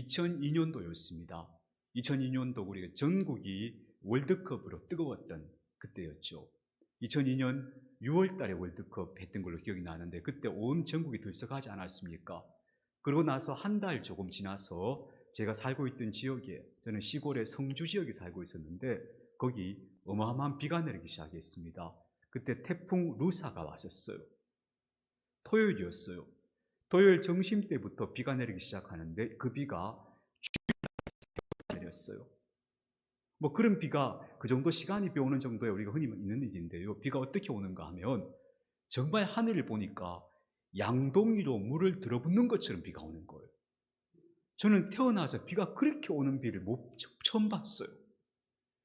2002년도였습니다. 2002년도 우리가 전국이 월드컵으로 뜨거웠던 그때였죠. 2002년 6월 달에 월드컵 했던 걸로 기억이 나는데 그때 온 전국이 들썩하지 않았습니까? 그러고 나서 한 달 조금 지나서 제가 살고 있던 지역에, 저는 시골의 성주 지역에 살고 있었는데 거기 어마어마한 비가 내리기 시작했습니다. 그때 태풍 루사가 왔었어요. 토요일이었어요. 토요일 점심때부터 비가 내리기 시작하는데 그 비가 내렸어요. 뭐 그런 비가 그 정도 시간이 비 오는 정도에 우리가 흔히 있는 일인데요. 비가 어떻게 오는가 하면 정말 하늘을 보니까 양동이로 물을 들어붓는 것처럼 비가 오는 거예요. 저는 태어나서 비가 그렇게 오는 비를 처음 봤어요.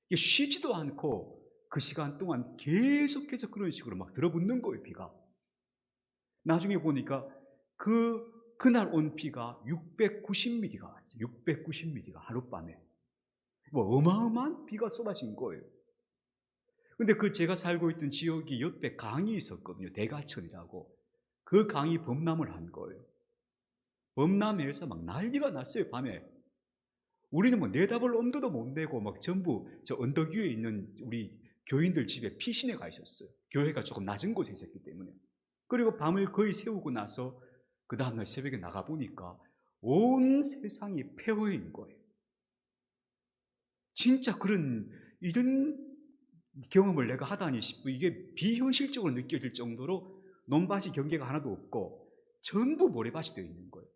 이게 쉬지도 않고 그 시간 동안 계속해서 그런 식으로 막 들어붙는 거예요, 비가. 나중에 보니까 그날 온 비가 690mm가 왔어요. 690mm가 하룻밤에. 뭐 어마어마한 비가 쏟아진 거예요. 근데 제가 살고 있던 지역이 옆에 강이 있었거든요. 대가천이라고. 그 강이 범람을 한 거예요. 범람해서 막 난리가 났어요, 밤에. 우리는 뭐 내다볼 엄두도 못 내고 막 전부 저 언덕 위에 있는 우리 교인들 집에 피신해 가 있었어요. 교회가 조금 낮은 곳에 있었기 때문에. 그리고 밤을 거의 새우고 나서 그 다음날 새벽에 나가보니까 온 세상이 폐허인 거예요. 진짜 이런 경험을 내가 하다니 싶고 이게 비현실적으로 느껴질 정도로 논밭이 경계가 하나도 없고 전부 모래밭이 되어 있는 거예요.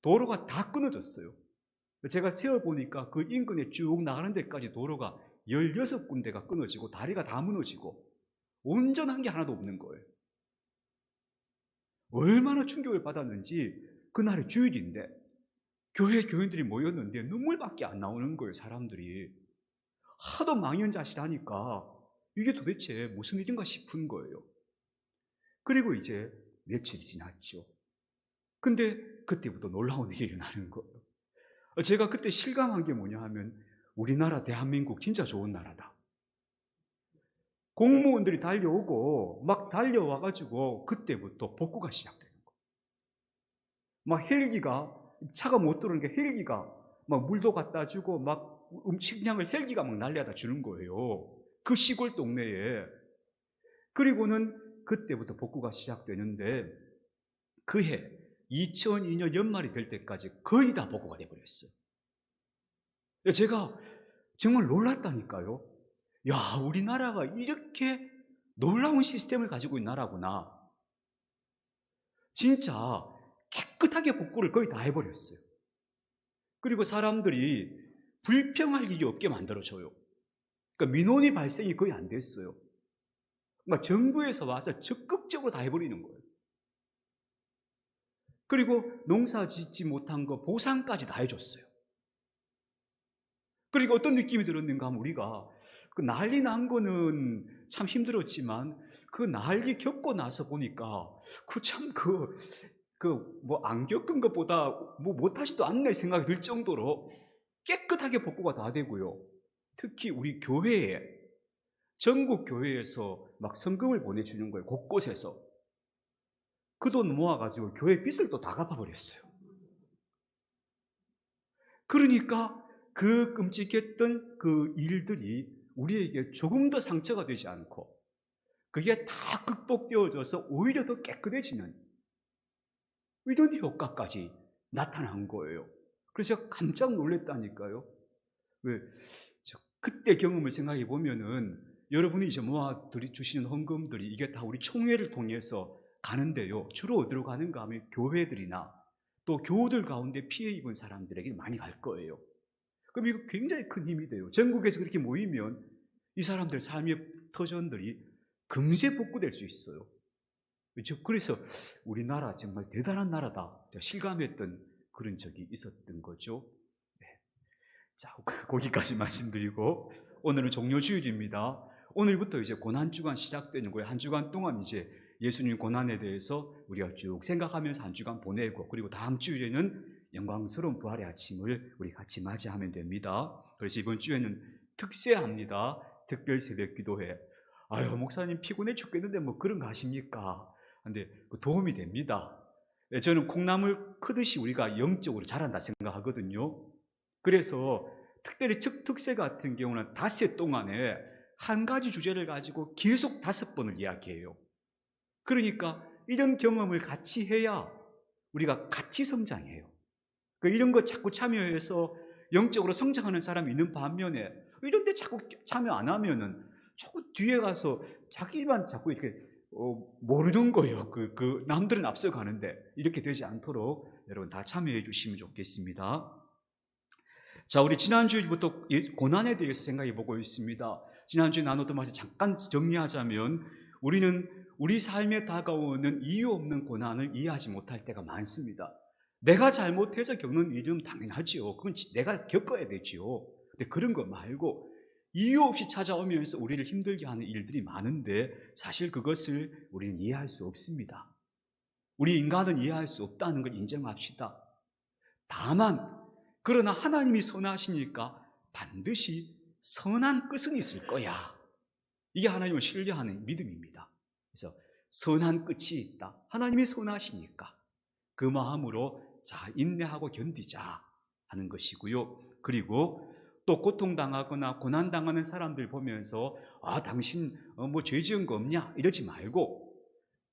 도로가 다 끊어졌어요. 제가 세어보니까 그 인근에 쭉 나가는 데까지 도로가 16군데가 끊어지고 다리가 다 무너지고 온전한 게 하나도 없는 거예요. 얼마나 충격을 받았는지 그날이 주일인데 교회 교인들이 모였는데 눈물밖에 안 나오는 거예요. 사람들이 하도 망연자실하니까 이게 도대체 무슨 일인가 싶은 거예요. 그리고 이제 며칠이 지났죠. 근데 그때부터 놀라운 일이 일어나는 거예요. 제가 그때 실감한 게 뭐냐 하면 우리나라 대한민국 진짜 좋은 나라다. 공무원들이 달려오고 막 달려와가지고 그때부터 복구가 시작되는 거예요. 막 헬기가 차가 못 들어오는 게 헬기가 막 물도 갖다 주고 막 식량을 헬기가 막 날려다 주는 거예요. 그 시골 동네에. 그리고는 그때부터 복구가 시작되는데 그해 2002년 연말이 될 때까지 거의 다 복구가 돼버렸어요. 제가 정말 놀랐다니까요. 야, 우리나라가 이렇게 놀라운 시스템을 가지고 있는 나라구나. 진짜 깨끗하게 복구를 거의 다 해버렸어요. 그리고 사람들이 불평할 일이 없게 만들어줘요. 그러니까 민원이 발생이 거의 안 됐어요. 그러니까 정부에서 와서 적극적으로 다 해버리는 거예요. 그리고 농사 짓지 못한 거 보상까지 다 해줬어요. 그리고 어떤 느낌이 들었는가 하면 우리가 그 난리 난 거는 참 힘들었지만 그 난리 겪고 나서 보니까 뭐 안 겪은 것보다 뭐 못하지도 않네 생각이 들 정도로 깨끗하게 복구가 다 되고요. 특히 우리 교회에, 전국 교회에서 막 성금을 보내주는 거예요. 곳곳에서. 그 돈 모아가지고 교회 빚을 또 다 갚아버렸어요. 그러니까 그 끔찍했던 그 일들이 우리에게 조금 더 상처가 되지 않고 그게 다 극복되어져서 오히려 더 깨끗해지는 이런 효과까지 나타난 거예요. 그래서 제가 깜짝 놀랐다니까요. 그때 경험을 생각해 보면은 여러분이 이제 모아 주시는 헌금들이 이게 다 우리 총회를 통해서 가는데요. 주로 어디로 가는가 하면 교회들이나 또 교우들 가운데 피해 입은 사람들에게 많이 갈 거예요. 그럼 이거 굉장히 큰 힘이 돼요. 전국에서 그렇게 모이면 이 사람들 삶의 터전들이 금세 복구될 수 있어요. 그래서 우리나라 정말 대단한 나라다 실감했던 그런 적이 있었던 거죠. 네. 자, 거기까지 말씀드리고 오늘은 종료주일입니다. 오늘부터 이제 고난주간 시작되는 거예요. 한 주간 동안 이제 예수님 고난에 대해서 우리가 쭉 생각하면서 한 주간 보내고 그리고 다음 주일에는 영광스러운 부활의 아침을 우리 같이 맞이하면 됩니다. 그래서 이번 주에는 특세합니다. 특별 새벽 기도회. 아유, 목사님 피곤해 죽겠는데 뭐 그런 거 하십니까? 근데 도움이 됩니다. 저는 콩나물 크듯이 우리가 영적으로 자란다 생각합니다. 하거든요. 그래서 특별히 특세 같은 경우는 닷새 동안에 한 가지 주제를 가지고 계속 5번을 이야기해요. 그러니까 이런 경험을 같이 해야 우리가 같이 성장해요. 이런 거 자꾸 참여해서 영적으로 성장하는 사람이 있는 반면에 이런 데 자꾸 참여 안 하면은 자꾸 뒤에 가서 자기만 자꾸 이렇게 모르는 거예요. 남들은 앞서가는데 이렇게 되지 않도록 여러분 다 참여해 주시면 좋겠습니다. 자, 우리 지난주부터 고난에 대해서 생각해 보고 있습니다. 지난주에 나눴던 말씀 잠깐 정리하자면 우리는 우리 삶에 다가오는 이유 없는 고난을 이해하지 못할 때가 많습니다. 내가 잘못해서 겪는 일은 당연하지요. 그건 내가 겪어야 되지요. 근데 그런 거 말고 이유 없이 찾아오면서 우리를 힘들게 하는 일들이 많은데 사실 그것을 우리는 이해할 수 없습니다. 우리 인간은 이해할 수 없다는 걸 인정합시다. 다만 그러나 하나님이 선하시니까 반드시 선한 끝은 있을 거야. 이게 하나님을 신뢰하는 믿음입니다. 그래서 선한 끝이 있다. 하나님이 선하시니까 그 마음으로 자, 인내하고 견디자 하는 것이고요. 그리고 또 고통당하거나 고난당하는 사람들 보면서 당신 뭐 죄 지은 거 없냐 이러지 말고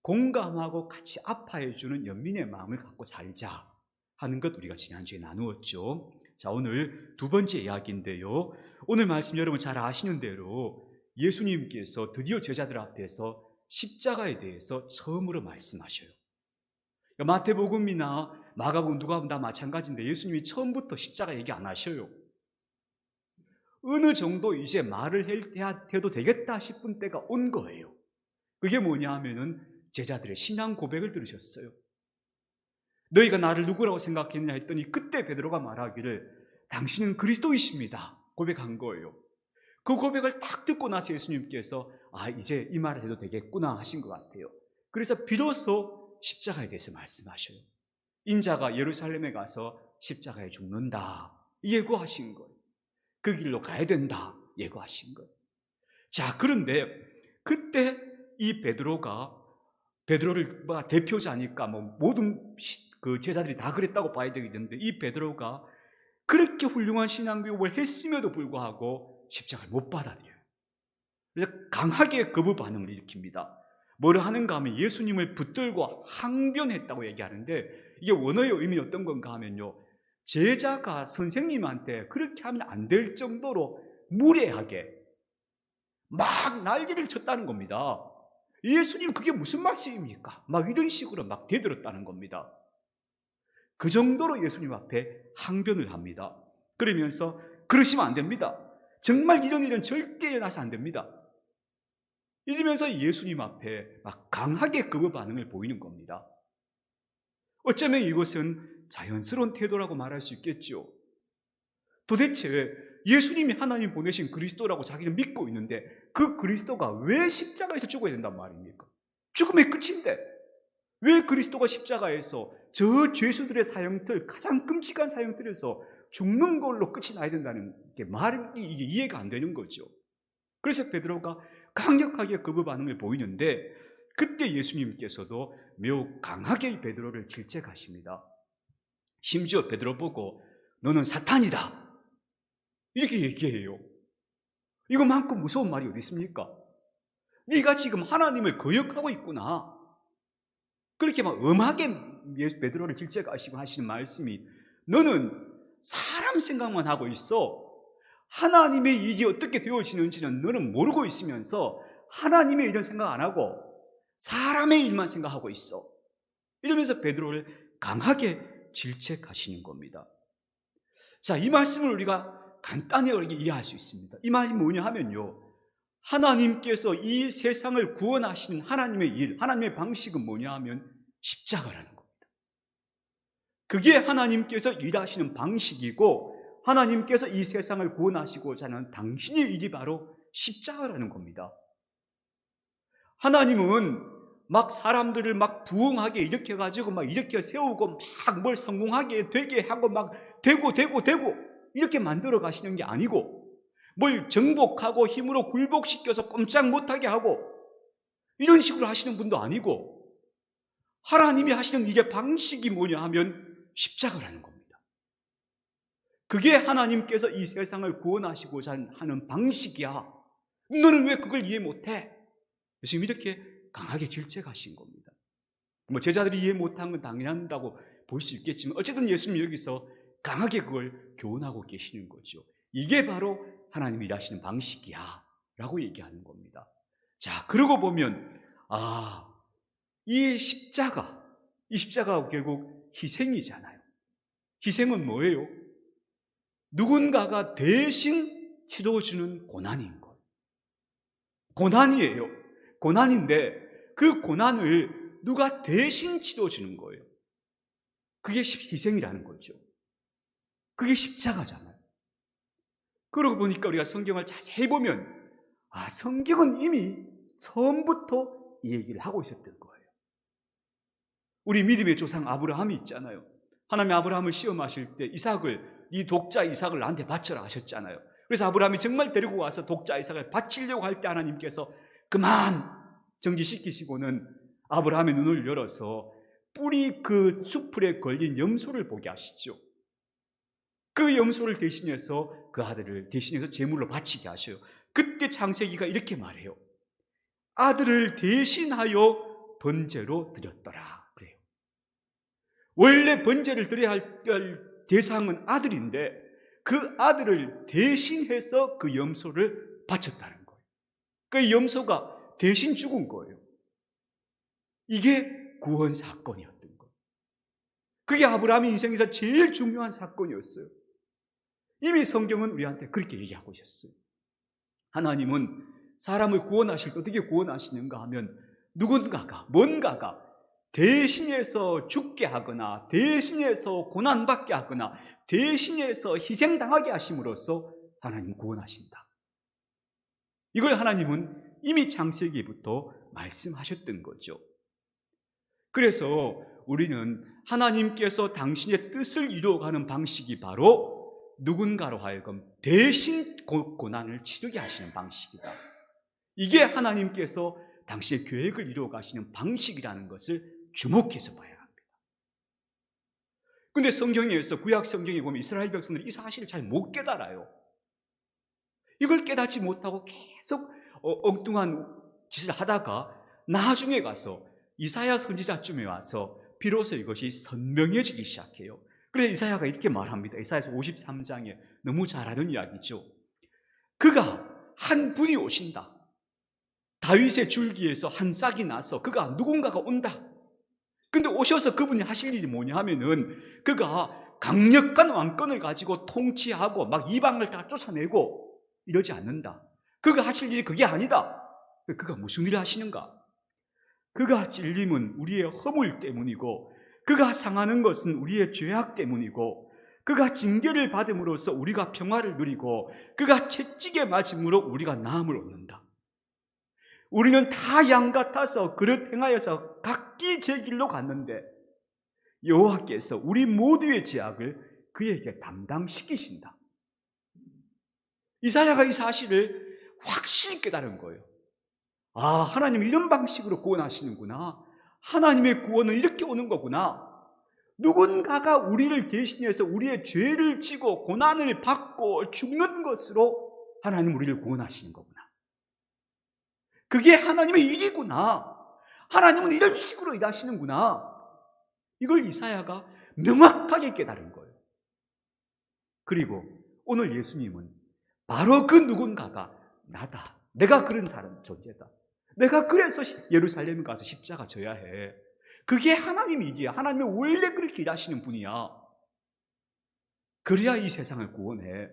공감하고 같이 아파해 주는 연민의 마음을 갖고 살자 하는 것 우리가 지난주에 나누었죠. 자, 오늘 두 번째 이야기인데요. 오늘 말씀 여러분 잘 아시는 대로 예수님께서 드디어 제자들 앞에서 십자가에 대해서 처음으로 말씀하셔요. 마태복음이나 마가복음, 누가복음 다 마찬가지인데 예수님이 처음부터 십자가 얘기 안 하셔요. 어느 정도 이제 말을 해도 되겠다 싶은 때가 온 거예요. 그게 뭐냐 하면은 제자들의 신앙 고백을 들으셨어요. 너희가 나를 누구라고 생각했냐 했더니 그때 베드로가 말하기를 당신은 그리스도이십니다 고백한 거예요. 그 고백을 딱 듣고 나서 예수님께서 이제 이 말을 해도 되겠구나 하신 것 같아요. 그래서 비로소 십자가에 대해서 말씀하셔요. 인자가 예루살렘에 가서 십자가에 죽는다 예고하신 거예요. 그 길로 가야 된다 예고하신 거예요. 자, 그런데 그때 이 베드로를 대표자니까 모든 그 제자들이 다 그랬다고 봐야 되겠는데 이 베드로가 그렇게 훌륭한 신앙교육을 했음에도 불구하고 십자가를 못 받아들여요. 그래서 강하게 거부 반응을 일으킵니다. 뭐를 하는가 하면 예수님을 붙들고 항변했다고 얘기하는데 이게 원어의 의미는 어떤 건가 하면요, 제자가 선생님한테 그렇게 하면 안 될 정도로 무례하게 막 난리를 쳤다는 겁니다. 예수님 그게 무슨 말씀입니까? 막 이런 식으로 막 대들었다는 겁니다. 그 정도로 예수님 앞에 항변을 합니다. 그러면서 그러시면 안 됩니다. 정말 이런 일은 절대 일어나서 안 됩니다. 이러면서 예수님 앞에 막 강하게 거부 반응을 보이는 겁니다. 어쩌면 이것은 자연스러운 태도라고 말할 수 있겠죠. 도대체 예수님이 하나님 보내신 그리스도라고 자기는 믿고 있는데 그 그리스도가 왜 십자가에서 죽어야 된단 말입니까? 죽음의 끝인데 왜 그리스도가 십자가에서 저 죄수들의 사형틀, 가장 끔찍한 사형틀에서 죽는 걸로 끝이 나야 된다는 게 말이 이게 이해가 안 되는 거죠. 그래서 베드로가 강력하게 거부 반응을 보이는데 그때 예수님께서도 매우 강하게 베드로를 질책하십니다. 심지어 베드로 보고 너는 사탄이다 이렇게 얘기해요. 이거만큼 무서운 말이 어디 있습니까? 네가 지금 하나님을 거역하고 있구나. 그렇게 막 엄하게 베드로를 질책하시고 하시는 말씀이 너는 사람 생각만 하고 있어. 하나님의 일이 어떻게 되어지는지는 너는 모르고 있으면서 하나님의 일은 생각 안 하고 사람의 일만 생각하고 있어. 이러면서 베드로를 강하게 질책하시는 겁니다. 자, 이 말씀을 우리가 간단히 이해할 수 있습니다. 이 말이 뭐냐 하면요, 하나님께서 이 세상을 구원하시는 하나님의 일, 하나님의 방식은 뭐냐 하면 십자가라는 겁니다. 그게 하나님께서 일하시는 방식이고 하나님께서 이 세상을 구원하시고자 하는 당신의 일이 바로 십자가라는 겁니다. 하나님은 막 사람들을 막 부흥하게 일으켜가지고 막 일으켜 세우고 막 뭘 성공하게 되게 하고 막 되고 이렇게 만들어 가시는 게 아니고 뭘 정복하고 힘으로 굴복시켜서 꼼짝 못하게 하고 이런 식으로 하시는 분도 아니고 하나님이 하시는 일의 방식이 뭐냐 하면 십자가라는 겁니다. 그게 하나님께서 이 세상을 구원하시고자 하는 방식이야. 너는 왜 그걸 이해 못해? 지금 이렇게 강하게 질책하신 겁니다. 뭐 제자들이 이해 못한 건 당연하다고 볼 수 있겠지만 어쨌든 예수님이 여기서 강하게 그걸 교훈하고 계시는 거죠. 이게 바로 하나님이 일하시는 방식이야 라고 얘기하는 겁니다. 자, 그러고 보면 이 십자가가 결국 희생이잖아요. 희생은 뭐예요? 누군가가 대신 치러주는 고난인 거예요. 고난이에요. 고난인데 그 고난을 누가 대신 치러주는 거예요. 그게 희생이라는 거죠. 그게 십자가잖아요. 그러고 보니까 우리가 성경을 자세히 보면 성경은 이미 처음부터 이 얘기를 하고 있었던 거예요. 우리 믿음의 조상 아브라함이 있잖아요. 하나님이 아브라함을 시험하실 때 이 독자 이삭을 나한테 바쳐라 하셨잖아요. 그래서 아브라함이 정말 데리고 와서 독자 이삭을 바치려고 할 때 하나님께서 그만 정지시키시고는 아브라함의 눈을 열어서 뿔이 그 수풀에 걸린 염소를 보게 하시죠. 그 염소를 대신해서 그 아들을 대신해서 제물로 바치게 하셔요. 그때 창세기가 이렇게 말해요. 아들을 대신하여 번제로 드렸더라 그래요. 원래 번제를 드려야 할 대상은 아들인데 그 아들을 대신해서 그 염소를 바쳤다는 거예요. 그 염소가 대신 죽은 거예요. 이게 구원 사건이었던 거예요. 그게 아브라함의 인생에서 제일 중요한 사건이었어요. 이미 성경은 우리한테 그렇게 얘기하고 있었어요. 하나님은 사람을 구원하실 때 어떻게 구원하시는가 하면 뭔가가 대신해서 죽게 하거나 대신해서 고난받게 하거나 대신해서 희생당하게 하심으로써 하나님 구원하신다. 이걸 하나님은 이미 창세기부터 말씀하셨던 거죠. 그래서 우리는 하나님께서 당신의 뜻을 이루어가는 방식이 바로 누군가로 하여금 대신 고난을 치르게 하시는 방식이다. 이게 하나님께서 당신의 계획을 이루어가시는 방식이라는 것을 주목해서 봐야 합니다. 그런데 성경에서 구약 성경에 보면 이스라엘 백성들이 이 사실을 잘 못 깨달아요. 이걸 깨닫지 못하고 계속 엉뚱한 짓을 하다가 나중에 가서 이사야 선지자쯤에 와서 비로소 이것이 선명해지기 시작해요. 그래서 이사야가 이렇게 말합니다. 이사야서 53장에 너무 잘 아는 이야기죠. 그가 한 분이 오신다. 다윗의 줄기에서 한 싹이 나서 그가 누군가가 온다. 근데 오셔서 그분이 하실 일이 뭐냐 하면은 그가 강력한 왕권을 가지고 통치하고 막 이방을 다 쫓아내고 이러지 않는다. 그가 하실 일이 그게 아니다. 그가 무슨 일을 하시는가? 그가 찔림은 우리의 허물 때문이고 그가 상하는 것은 우리의 죄악 때문이고 그가 징계를 받음으로써 우리가 평화를 누리고 그가 채찍에 맞음으로 우리가 나음을 얻는다. 우리는 다 양 같아서 그릇 행하여서 각기 제 길로 갔는데 여호와께서 우리 모두의 죄악을 그에게 담당시키신다. 이사야가 이 사실을 확실히 깨달은 거예요. 하나님은 이런 방식으로 구원하시는구나. 하나님의 구원은 이렇게 오는 거구나. 누군가가 우리를 대신해서 우리의 죄를 지고 고난을 받고 죽는 것으로 하나님 우리를 구원하시는 거구나. 그게 하나님의 일이구나. 하나님은 이런 식으로 일하시는구나. 이걸 이사야가 명확하게 깨달은 거예요. 그리고 오늘 예수님은 바로 그 누군가가 나다. 내가 그런 사람 존재다. 내가 그래서 예루살렘에 가서 십자가 져야 해. 그게 하나님의 일이야. 하나님은 원래 그렇게 일하시는 분이야. 그래야 이 세상을 구원해.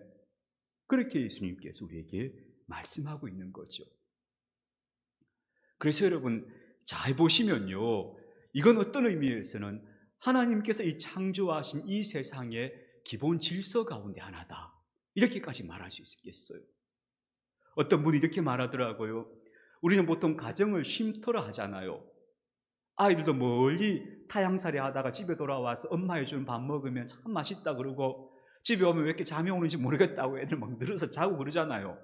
그렇게 예수님께서 우리에게 말씀하고 있는 거죠. 그래서 여러분 잘 보시면요, 이건 어떤 의미에서는 하나님께서 이 창조하신 이 세상의 기본 질서 가운데 하나다. 이렇게까지 말할 수 있겠어요. 어떤 분이 이렇게 말하더라고요. 우리는 보통 가정을 쉼터로 하잖아요. 아이들도 멀리 타향살이 하다가 집에 돌아와서 엄마 해주는 밥 먹으면 참 맛있다 그러고 집에 오면 왜 이렇게 잠이 오는지 모르겠다고 애들 막 늘어서 자고 그러잖아요.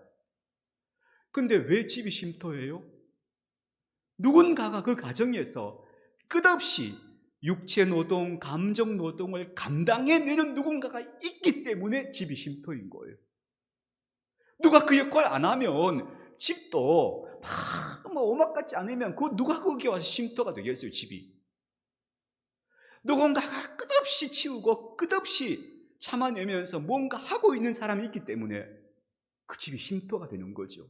근데 왜 집이 쉼터예요? 누군가가 그 가정에서 끝없이 육체 노동, 감정 노동을 감당해내는 누군가가 있기 때문에 집이 쉼터인 거예요. 누가 그 역할을 안 하면 집도 막 오막같지 않으면 누가 거기 와서 쉼터가 되겠어요, 집이. 누군가가 끝없이 치우고 끝없이 참아내면서 뭔가 하고 있는 사람이 있기 때문에 그 집이 쉼터가 되는 거죠.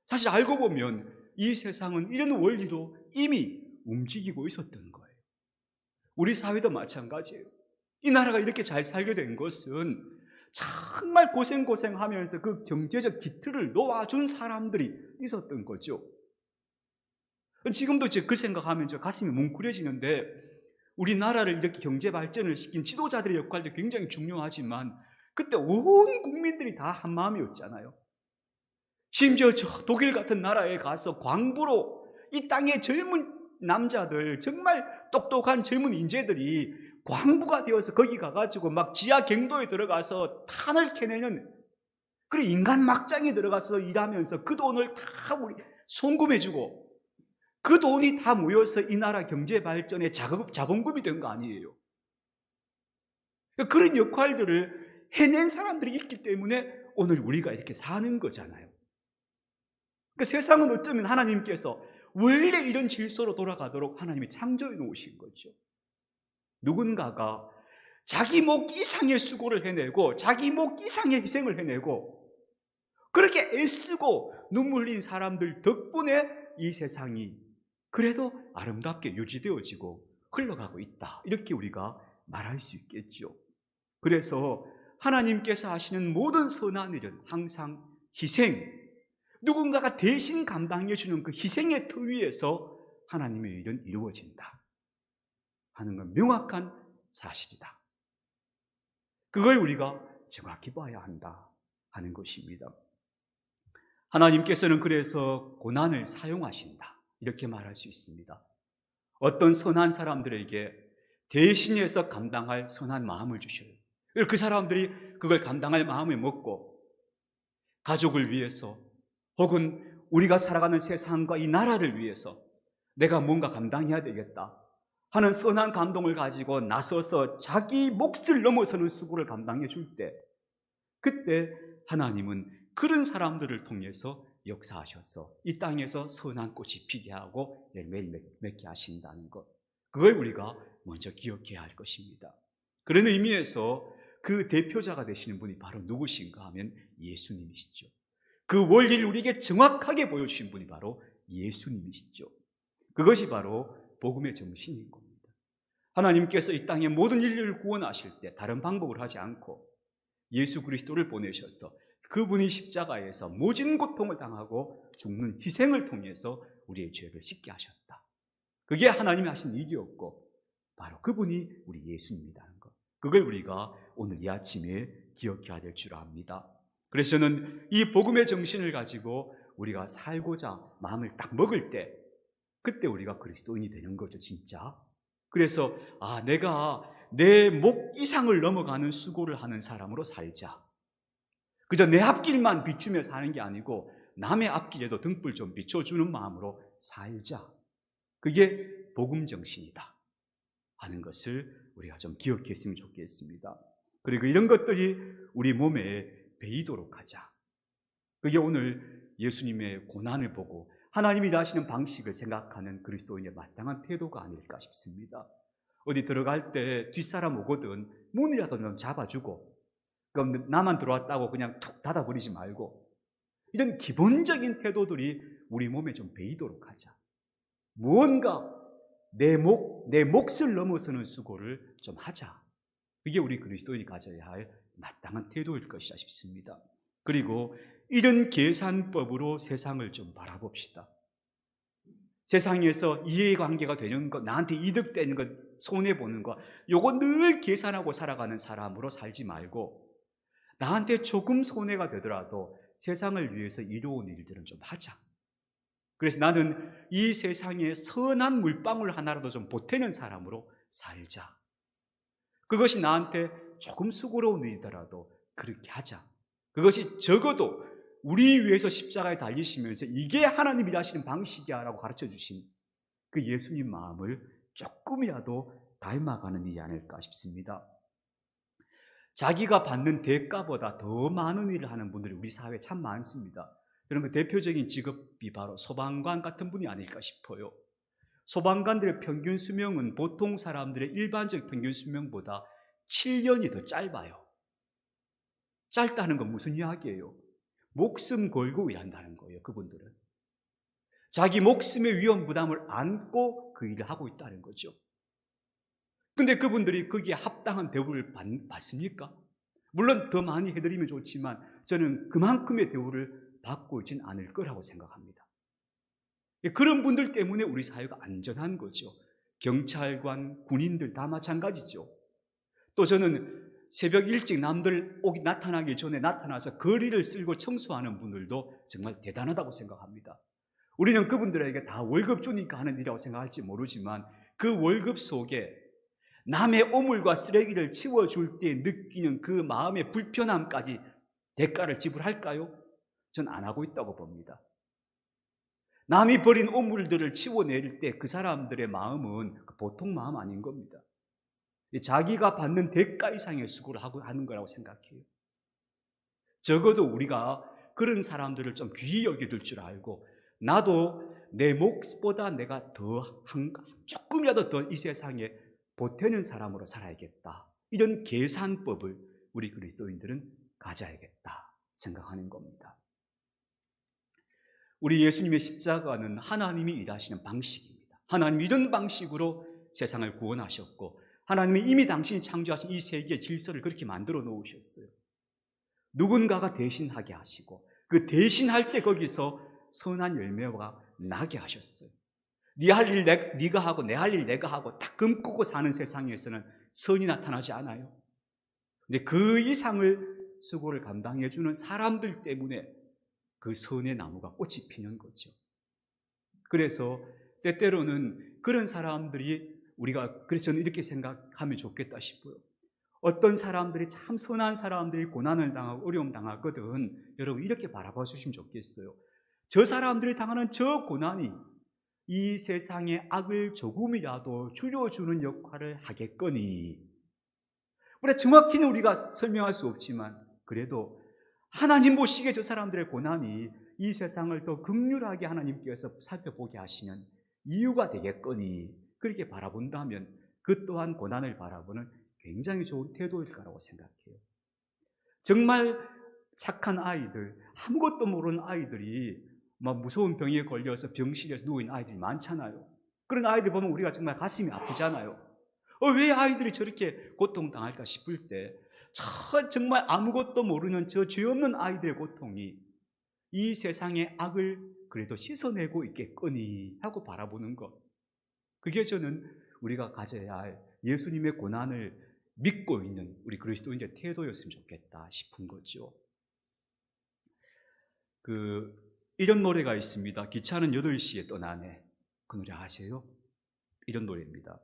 사실 알고 보면 이 세상은 이런 원리로 이미 움직이고 있었던 거예요. 우리 사회도 마찬가지예요. 이 나라가 이렇게 잘 살게 된 것은 정말 고생하면서 그 경제적 기틀을 놓아준 사람들이 있었던 거죠. 지금도 그 생각하면 가슴이 뭉클해지는데, 우리나라를 이렇게 경제 발전을 시킨 지도자들의 역할도 굉장히 중요하지만 그때 온 국민들이 다 한 마음이었잖아요. 심지어 저 독일 같은 나라에 가서 광부로 이 땅의 젊은 남자들, 정말 똑똑한 젊은 인재들이 광부가 되어서 거기 가가지고 막 지하 갱도에 들어가서 탄을 캐내는, 그리고 인간 막장에 들어가서 일하면서 그 돈을 다 우리 송금해주고 그 돈이 다 모여서 이 나라 경제 발전의 자본금이 된 거 아니에요. 그런 역할들을 해낸 사람들이 있기 때문에 오늘 우리가 이렇게 사는 거잖아요. 그러니까 세상은 어쩌면 하나님께서 원래 이런 질서로 돌아가도록 하나님이 창조해 놓으신 거죠. 누군가가 자기 목 이상의 수고를 해내고 자기 목 이상의 희생을 해내고 그렇게 애쓰고 눈물 흘린 사람들 덕분에 이 세상이 그래도 아름답게 유지되어지고 흘러가고 있다, 이렇게 우리가 말할 수 있겠죠. 그래서 하나님께서 하시는 모든 선한 일은 항상 희생, 누군가가 대신 감당해 주는 그 희생의 틀 위에서 하나님의 일은 이루어진다 하는 건 명확한 사실이다. 그걸 우리가 정확히 봐야 한다 하는 것입니다. 하나님께서는 그래서 고난을 사용하신다, 이렇게 말할 수 있습니다. 어떤 선한 사람들에게 대신해서 감당할 선한 마음을 주셔요. 그 사람들이 그걸 감당할 마음을 먹고 가족을 위해서 혹은 우리가 살아가는 세상과 이 나라를 위해서 내가 뭔가 감당해야 되겠다 하는 선한 감동을 가지고 나서서 자기 몫을 넘어서는 수고를 감당해 줄 때, 그때 하나님은 그런 사람들을 통해서 역사하셔서 이 땅에서 선한 꽃이 피게 하고 열매를 맺게 하신다는 것, 그걸 우리가 먼저 기억해야 할 것입니다. 그런 의미에서 그 대표자가 되시는 분이 바로 누구신가 하면 예수님이시죠. 그 원리를 우리에게 정확하게 보여주신 분이 바로 예수님이시죠. 그것이 바로 복음의 정신인 겁니다. 하나님께서 이 땅의 모든 인류를 구원하실 때 다른 방법을 하지 않고 예수 그리스도를 보내셔서 그분이 십자가에서 모진 고통을 당하고 죽는 희생을 통해서 우리의 죄를 씻게 하셨다. 그게 하나님이 하신 일이었고 바로 그분이 우리 예수님이라는 것, 그걸 우리가 오늘 이 아침에 기억해야 될 줄 압니다. 그래서 저는 이 복음의 정신을 가지고 우리가 살고자 마음을 딱 먹을 때, 그때 우리가 그리스도인이 되는 거죠, 진짜. 그래서 내가 내 목 이상을 넘어가는 수고를 하는 사람으로 살자. 그저 내 앞길만 비추며 사는 게 아니고 남의 앞길에도 등불 좀 비춰주는 마음으로 살자. 그게 복음 정신이다 하는 것을 우리가 좀 기억했으면 좋겠습니다. 그리고 이런 것들이 우리 몸에 배이도록 하자. 그게 오늘 예수님의 고난을 보고 하나님이 하시는 방식을 생각하는 그리스도인의 마땅한 태도가 아닐까 싶습니다. 어디 들어갈 때 뒷사람 오거든 문이라도 좀 잡아주고, 그럼 나만 들어왔다고 그냥 툭 닫아버리지 말고, 이런 기본적인 태도들이 우리 몸에 좀 배이도록 하자. 무언가 내 몫을 넘어서는 수고를 좀 하자. 그게 우리 그리스도인이 가져야 할 마땅한 태도일 것이라 싶습니다. 그리고 이런 계산법으로 세상을 좀 바라봅시다. 세상에서 이해관계가 되는 것, 나한테 이득되는 것, 손해보는 것, 요거 늘 계산하고 살아가는 사람으로 살지 말고 나한테 조금 손해가 되더라도 세상을 위해서 이로운 일들은 좀 하자. 그래서 나는 이 세상에 선한 물방울 하나라도 좀 보태는 사람으로 살자. 그것이 나한테 조금 수고로운 일이더라도 그렇게 하자. 그것이 적어도 우리 위해서 십자가에 달리시면서 이게 하나님이 하시는 방식이야 라고 가르쳐 주신 그 예수님 마음을 조금이라도 닮아가는 일이 아닐까 싶습니다. 자기가 받는 대가보다 더 많은 일을 하는 분들이 우리 사회에 참 많습니다. 저는 그 대표적인 직업이 바로 소방관 같은 분이 아닐까 싶어요. 소방관들의 평균 수명은 보통 사람들의 일반적 평균 수명보다 7년이 더 짧아요. 짧다는 건 무슨 이야기예요? 목숨 걸고 일한다는 거예요, 그분들은. 자기 목숨의 위험 부담을 안고 그 일을 하고 있다는 거죠. 근데 그분들이 거기에 합당한 대우를 받습니까? 물론 더 많이 해드리면 좋지만 저는 그만큼의 대우를 받고 있지는 않을 거라고 생각합니다. 그런 분들 때문에 우리 사회가 안전한 거죠. 경찰관, 군인들 다 마찬가지죠. 또 저는 새벽 일찍 남들 나타나기 전에 나타나서 거리를 쓸고 청소하는 분들도 정말 대단하다고 생각합니다. 우리는 그분들에게 다 월급 주니까 하는 일이라고 생각할지 모르지만 그 월급 속에 남의 오물과 쓰레기를 치워줄 때 느끼는 그 마음의 불편함까지 대가를 지불할까요? 전 안 하고 있다고 봅니다. 남이 버린 오물들을 치워낼 때 그 사람들의 마음은 보통 마음 아닌 겁니다. 자기가 받는 대가 이상의 수고를 하는 거라고 생각해요. 적어도 우리가 그런 사람들을 좀 귀히 여겨둘 줄 알고 나도 내 몫보다 내가 조금이라도 더 이 세상에 보태는 사람으로 살아야겠다. 이런 계산법을 우리 그리스도인들은 가져야겠다 생각하는 겁니다. 우리 예수님의 십자가는 하나님이 일하시는 방식입니다. 하나님이 이런 방식으로 세상을 구원하셨고 하나님이 이미 당신이 창조하신 이 세계의 질서를 그렇게 만들어 놓으셨어요. 누군가가 대신하게 하시고 그 대신할 때 거기서 선한 열매가 나게 하셨어요. 네 할 일 네가 하고 내 할 일 내가 하고 다 금꾸고 사는 세상에서는 선이 나타나지 않아요. 근데 그 이상을 수고를 감당해 주는 사람들 때문에 그 선의 나무가 꽃이 피는 거죠. 그래서 때때로는 그런 사람들이 그래서 저는 이렇게 생각하면 좋겠다 싶어요. 어떤 사람들이 참 선한 사람들이 고난을 당하고 어려움 당하거든. 여러분 이렇게 바라봐 주시면 좋겠어요. 저 사람들이 당하는 저 고난이 이 세상의 악을 조금이라도 줄여주는 역할을 하겠거니. 물론 정확히는 우리가 설명할 수 없지만 그래도 하나님 보시기에 저 사람들의 고난이 이 세상을 더 긍휼하게 하나님께서 살펴보게 하시는 이유가 되겠거니. 그렇게 바라본다면 그 또한 고난을 바라보는 굉장히 좋은 태도일 거라고 생각해요. 정말 착한 아이들, 아무것도 모르는 아이들이 막 무서운 병에 걸려서 병실에서 누워있는 아이들이 많잖아요. 그런 아이들 보면 우리가 정말 가슴이 아프잖아요. 왜 아이들이 저렇게 고통당할까 싶을 때 정말 아무것도 모르는 저 죄 없는 아이들의 고통이 이 세상의 악을 그래도 씻어내고 있겠거니 하고 바라보는 것. 그게 저는 우리가 가져야 할 예수님의 고난을 믿고 있는 우리 그리스도인의 태도였으면 좋겠다 싶은 거죠. 이런 노래가 있습니다. 기차는 8시에 떠나네. 그 노래 아세요? 이런 노래입니다.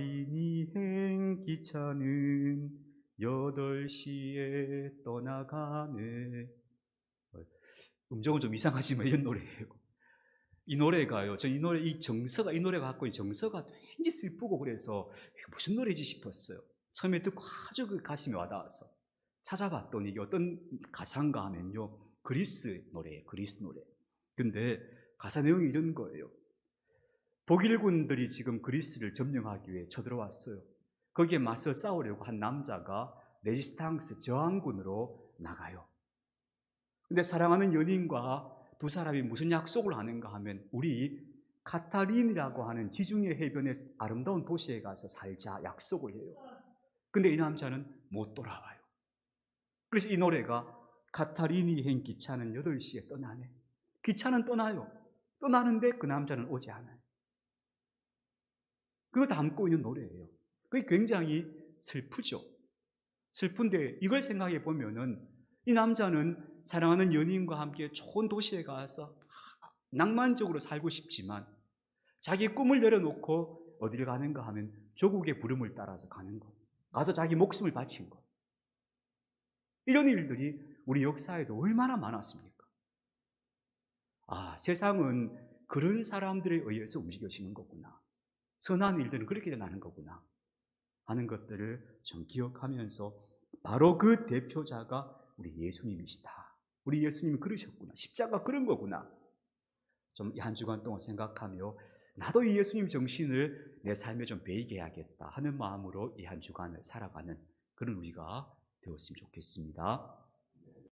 가타리니행 기차는 8시에 떠나가네. 음정은 좀 이상하지만 이런 노래예요. 이 노래가요. 전 이 노래가 갖고 있는 정서가 굉장히 슬프고 그래서 무슨 노래지 싶었어요. 처음에 듣고 아주 그 가슴에 와닿아서 찾아봤더니 이게 어떤 가사인가 하면요. 그리스 노래예요. 그리스 노래. 근데 가사 내용이 이런 거예요. 독일군들이 지금 그리스를 점령하기 위해 쳐들어왔어요. 거기에 맞서 싸우려고 한 남자가 레지스탕스 저항군으로 나가요. 근데 사랑하는 연인과 두 사람이 무슨 약속을 하는가 하면 우리 카타린이라고 하는 지중해 해변의 아름다운 도시에 가서 살자 약속을 해요. 근데 이 남자는 못 돌아와요. 그래서 이 노래가 카타린이 행 기차는 8시에 떠나네. 기차는 떠나요. 떠나는데 그 남자는 오지 않아요. 그거 담고 있는 노래예요. 그게 굉장히 슬프죠. 슬픈데 이걸 생각해 보면은 이 남자는 사랑하는 연인과 함께 좋은 도시에 가서 낭만적으로 살고 싶지만 자기 꿈을 내려놓고 어디를 가는가 하면 조국의 부름을 따라서 가는 것. 가서 자기 목숨을 바친 것. 이런 일들이 우리 역사에도 얼마나 많았습니까? 세상은 그런 사람들에 의해서 움직여지는 거구나. 선한 일들은 그렇게 일어나는 거구나 하는 것들을 좀 기억하면서 바로 그 대표자가 우리 예수님이시다. 우리 예수님이 그러셨구나. 십자가 그런 거구나. 좀 이 한 주간 동안 생각하며 나도 이 예수님 정신을 내 삶에 좀 배이게 해야겠다 하는 마음으로 이 한 주간을 살아가는 그런 우리가 되었으면 좋겠습니다.